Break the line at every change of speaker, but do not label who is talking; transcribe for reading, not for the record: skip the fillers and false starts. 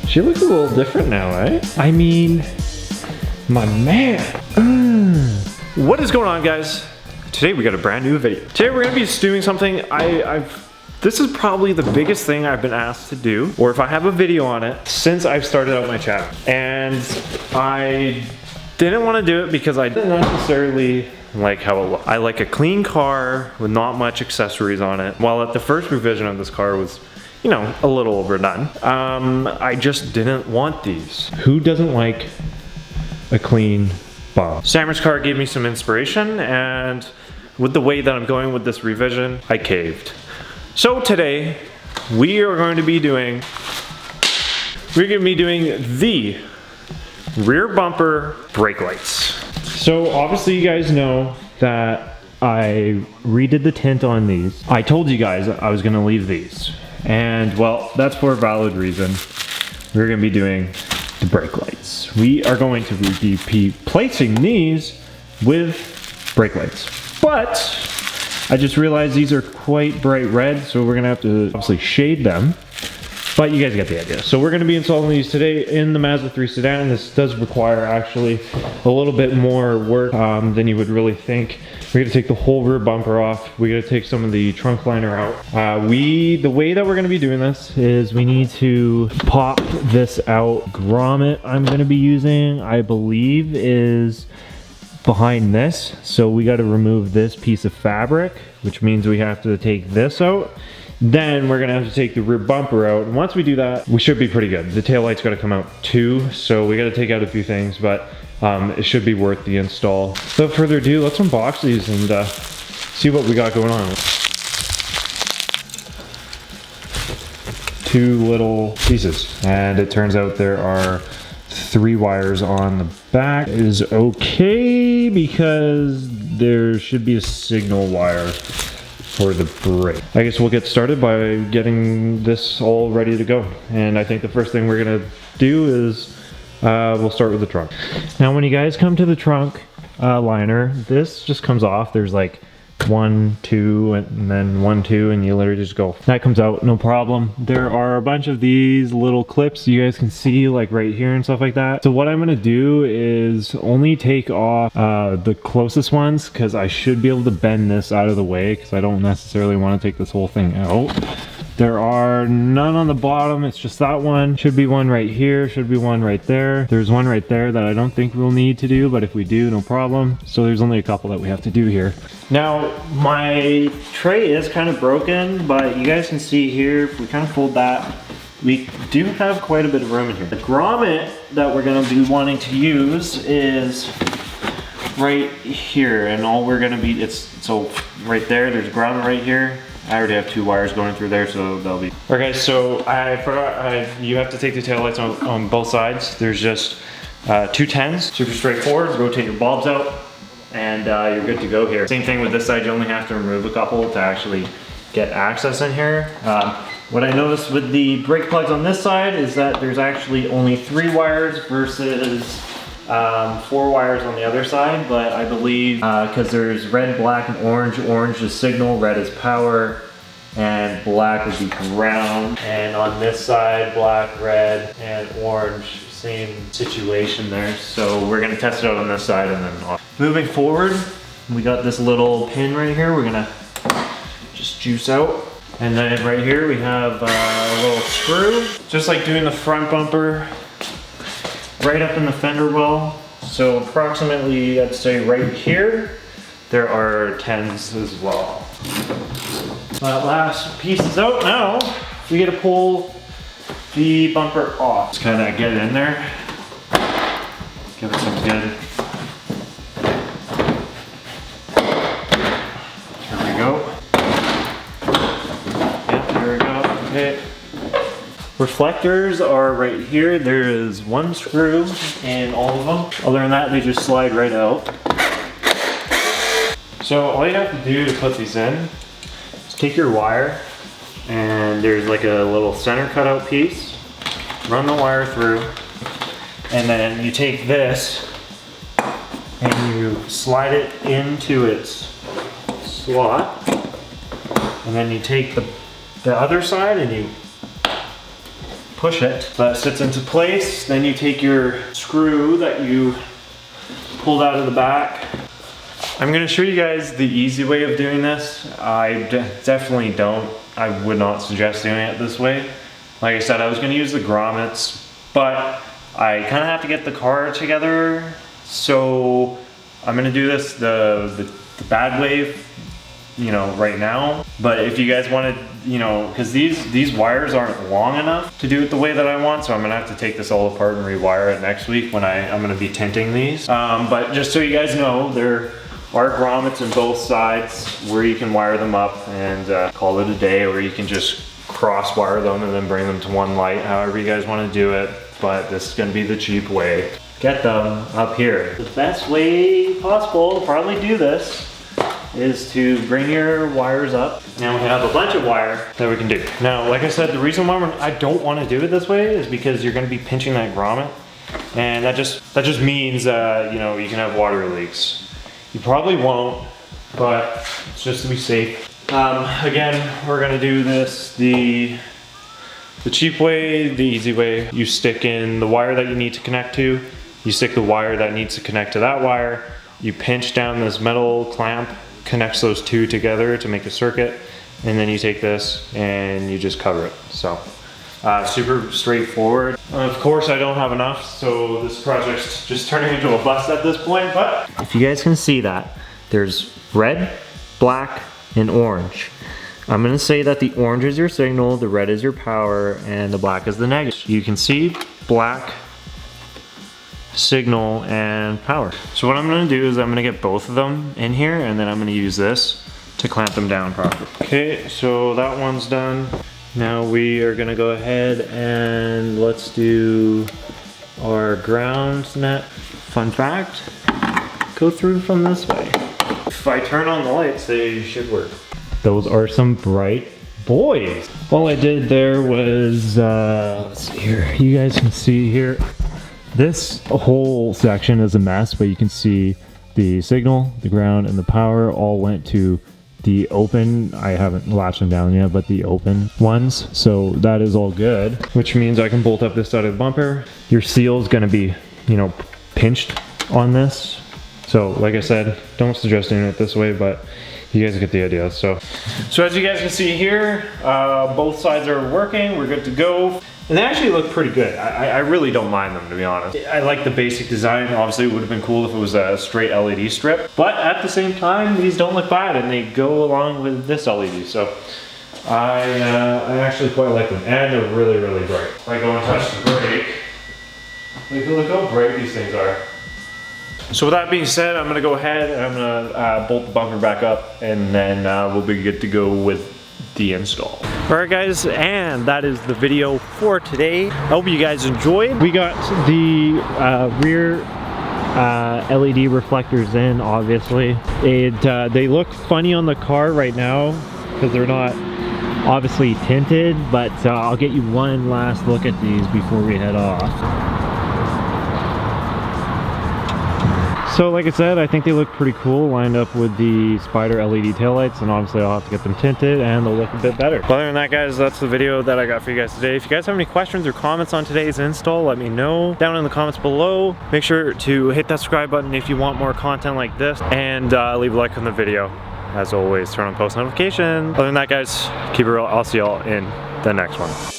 She looks a little different now, eh? I mean, my man. What is going on, guys? Today we got a brand new video. Today we're gonna be doing something this is probably the biggest thing I've been asked to do, or if I have a video on it, since I've started out my channel. And I didn't want to do it because I didn't necessarily like how it looked. I like a clean car with not much accessories on it. While at the first revision of this car was, you know, a little overdone. I just didn't want these. Who doesn't like a clean bomb? Sammer's car gave me some inspiration, and with the way that I'm going with this revision, I caved. So today, we are going to be doing the rear bumper brake lights. So obviously you guys know that I redid the tint on these. I told you guys I was gonna leave these. And well, that's for a valid reason. We're gonna be doing the brake lights. We are going to be replacing these with brake lights. But I just realized these are quite bright red, so we're gonna have to obviously shade them. But you guys get the idea. So we're gonna be installing these today in the Mazda 3 sedan. This does require actually a little bit more work than you would really think. We're gonna take the whole rear bumper off. We gotta take some of the trunk liner out. The way that we're gonna be doing this is we need to pop this out. Grommet I'm gonna be using, I believe, is behind this. So we gotta remove this piece of fabric, which means we have to take this out. Then we're gonna have to take the rear bumper out. And once we do that, we should be pretty good. The taillight's gotta come out too, so we gotta take out a few things, but it should be worth the install. Without further ado, let's unbox these and see what we got going on. Two little pieces, and it turns out there are 3 wires on the back. It is okay because there should be a signal wire for the brake. I guess we'll get started by getting this all ready to go. And I think the first thing we're gonna do is we'll start with the trunk. Now when you guys come to the trunk liner, this just comes off. There's like 1, 2, and then 1, 2, and you literally just go. That comes out, no problem. There are a bunch of these little clips you guys can see like right here and stuff like that. So what I'm gonna do is only take off the closest ones, because I should be able to bend this out of the way, because I don't necessarily want to take this whole thing out. There are none on the bottom, it's just that one. Should be one right here, should be one right there. There's one right there that I don't think we'll need to do, but if we do, no problem. So there's only a couple that we have to do here. Now, my tray is kind of broken, but you guys can see here, if we kind of fold that, we do have quite a bit of room in here. The grommet that we're gonna be wanting to use is right here, and all we're gonna be, so right there, there's grommet right here. I already have 2 wires going through there, so they'll be. All right, guys, so I forgot, you have to take the taillights on both sides. There's just 2 10s, super straightforward. Rotate your bulbs out, and you're good to go here. Same thing with this side, you only have to remove a couple to actually get access in here. What I noticed with the brake plugs on this side is that there's actually only 3 wires versus 4 wires on the other side, but I believe because there's red, black, and orange. Orange is signal, red is power, and black would be ground. And on this side, black, red, and orange, same situation there. So we're gonna test it out on this side and then off. Moving forward, we got this little pin right here. We're gonna just juice out. And then right here we have a little screw, just like doing the front bumper. Right up in the fender well. So approximately, I'd say right here, there are 10s as well. That last piece is out now. We get to pull the bumper off. Just kind of get it in there. Give it some good. Here we go. Yep, here we go, okay. Reflectors are right here. There is 1 screw in all of them. Other than that, they just slide right out. So all you have to do to put these in is take your wire, and there's like a little center cutout piece. Run the wire through, and then you take this and you slide it into its slot, and then you take the other side and you push it. That sits into place. Then you take your screw that you pulled out of the back. I'm gonna show you guys the easy way of doing this. I definitely I would not suggest doing it this way. Like I said, I was gonna use the grommets, but I kind of have to get the car together. So I'm gonna do this the bad way, you know, right now. But if you guys wanted, you know, because these wires aren't long enough to do it the way that I want, so I'm gonna have to take this all apart and rewire it next week when I'm gonna be tinting these. But just so you guys know, there are grommets on both sides where you can wire them up and call it a day, or you can just cross wire them and then bring them to one light, however you guys want to do it. But this is going to be the cheap way. Get them up here. The best way possible to probably do this is to bring your wires up. Now we have a bunch of wire that we can do. Now, like I said, the reason why I don't want to do it this way is because you're going to be pinching that grommet, and that just means you know, you can have water leaks. You probably won't, but it's just to be safe. Again, we're gonna do this the cheap way, the easy way. You stick in the wire that you need to connect to, you stick the wire that needs to connect to that wire, you pinch down this metal clamp, connects those two together to make a circuit, and then you take this and you just cover it. So, super straightforward. Of course, I don't have enough, so this project's just turning into a bust at this point, but if you guys can see that, there's red, black, and orange. I'm gonna say that the orange is your signal, the red is your power, and the black is the negative. You can see black, signal, and power. So what I'm gonna do is I'm gonna get both of them in here, and then I'm gonna use this to clamp them down properly. Okay, so that one's done. Now we are gonna go ahead and let's do our ground net. Fun fact, go through from this way. If I turn on the lights, they should work. Those are some bright boys. All I did there was, let's see here. You guys can see here, this whole section is a mess, but you can see the signal, the ground, and the power all went to the open. I haven't latched them down yet, but the open ones. So that is all good, which means I can bolt up this side of the bumper. Your seal is gonna be, you know, pinched on this. So like I said, don't suggest doing it this way, but you guys get the idea. So as you guys can see here, both sides are working. We're good to go. And they actually look pretty good. I really don't mind them, to be honest. I like the basic design. Obviously, it would have been cool if it was a straight LED strip. But at the same time, these don't look bad, and they go along with this LED. So I actually quite like them. And they're really, really bright. If I go and touch the brake, look how bright these things are. So with that being said, I'm gonna go ahead and I'm gonna bolt the bumper back up, and then we'll be good to go with the install. All right guys, and that is the video for today. I hope you guys enjoyed. We got the rear LED reflectors in, obviously. They look funny on the car right now because they're not obviously tinted, but I'll get you one last look at these before we head off. So like I said, I think they look pretty cool lined up with the Spider LED taillights, and obviously I'll have to get them tinted and they'll look a bit better. But other than that guys, that's the video that I got for you guys today. If you guys have any questions or comments on today's install, let me know down in the comments below. Make sure to hit that subscribe button if you want more content like this, and leave a like on the video. As always, turn on post notifications. Other than that guys, keep it real. I'll see y'all in the next one.